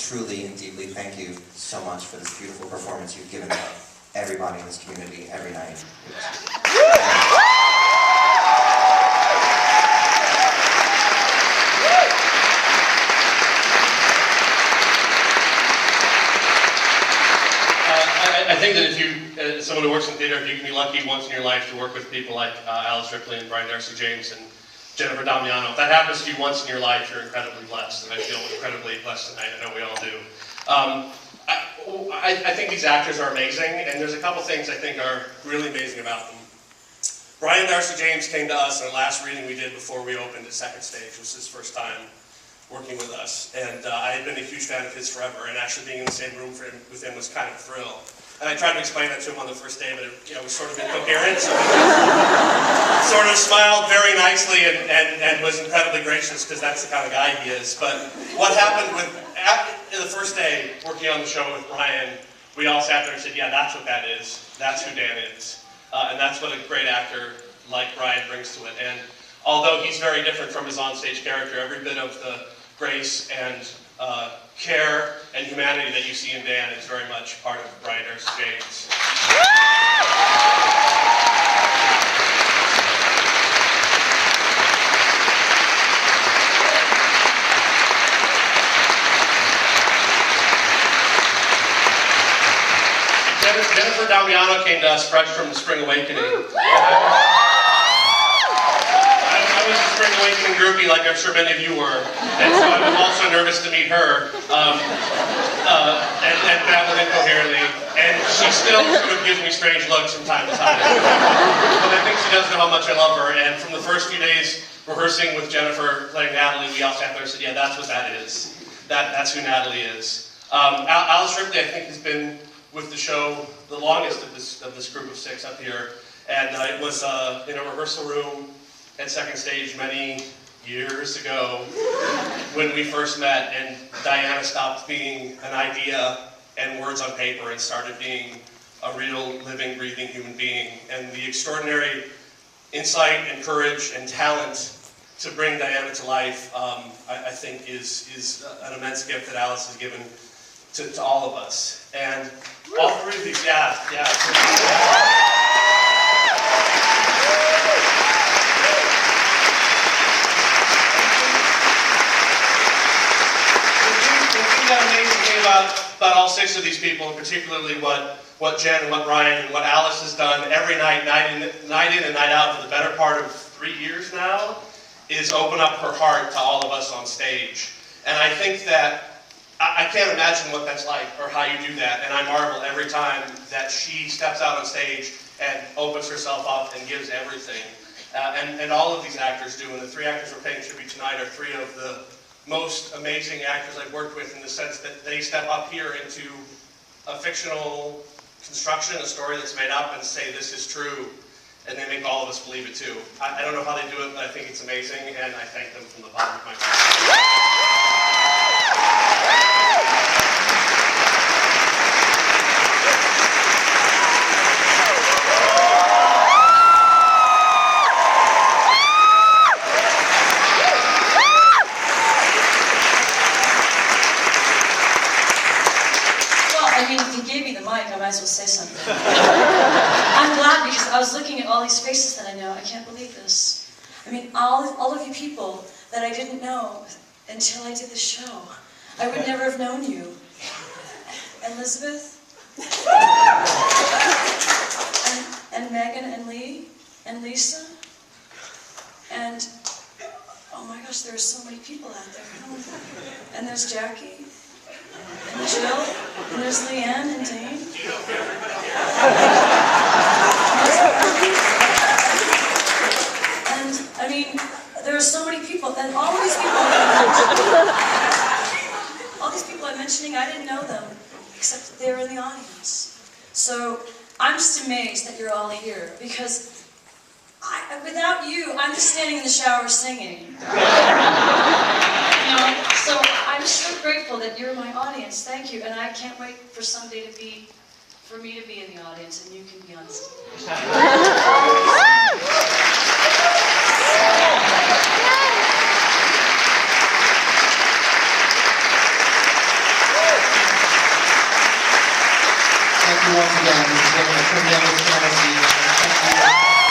truly and deeply thank you so much for this beautiful performance you've given everybody in this community every night. I think that if you, as someone who works in theater, if you can be lucky once in your life to work with people like Alice Ripley and Brian Yorkey and Jennifer Damiano, if that happens to you once in your life, you're incredibly blessed, and I feel incredibly blessed tonight. I know we all do. I think these actors are amazing, and there's a couple things I think are really amazing about them. Brian Darcy James came to us in our last reading we did before we opened at Second Stage. It was his first time working with us, and I had been a huge fan of his forever, and actually being in the same room with him was kind of a thrill. And I tried to explain that to him on the first day, but it was sort of incoherent, so he sort of smiled very nicely and was incredibly gracious, because that's the kind of guy he is. But what happened in the first day working on the show with Brian, we all sat there and said, yeah, that's what that is. That's who Dan is. And that's what a great actor like Brian brings to it. And although he's very different from his onstage character, every bit of the grace and care and humanity that you see in Dan is very much part of Brian Darcy James. Jennifer Damiano came to us fresh from the Spring Awakening. I was a Spring Awakening groupie, like I'm sure many of you were, and so I was also nervous to meet her, and babbled incoherently, and she still sort of gives me strange looks from time to time. But I think she does know how much I love her, and from the first few days rehearsing with Jennifer playing Natalie, we all sat there and said, yeah, that's what that is. That's who Natalie is. Alice Ripley, I think, has been with the show the longest of this group of six up here, and it was in a rehearsal room at Second Stage many years ago when we first met, and Diana stopped being an idea and words on paper and started being a real living, breathing human being. And the extraordinary insight and courage and talent to bring Diana to life, I think is an immense gift that Alice has given to all of us. And all three of these, yeah. The amazing thing about all six of these people, and particularly what Jen and what Brian and what Alice has done every night, night in and night out for the better part of 3 years now, is open up her heart to all of us on stage. And I think that I can't imagine what that's like or how you do that, and I marvel every time that she steps out on stage and opens herself up and gives everything. And all of these actors do, and the three actors we're paying tribute tonight are three of the most amazing actors I've worked with, in the sense that they step up here into a fictional construction, a story that's made up, and say this is true, and they make all of us believe it too. I don't know how they do it, but I think it's amazing, and I thank them from the bottom of my heart. I might as well say something. I'm glad, because I was looking at all these faces that I know. I can't believe this. I mean, all of you people that I didn't know until I did the show. I would never have known you. Elizabeth, and Megan and Lee and Lisa, and oh my gosh, there are so many people out there. And there's Jackie. And Jill, and there's Leanne and Dane. And I mean, there are so many people, and all these people I'm mentioning, I didn't know them, except that they were in the audience. So I'm just amazed that you're all here, because without you, I'm just standing in the shower singing. So I'm so grateful that you're my audience. Thank you, and I can't wait for someday for me to be in the audience and you can be on stage. you once again. This has been a tremendous fantasy. Thank you.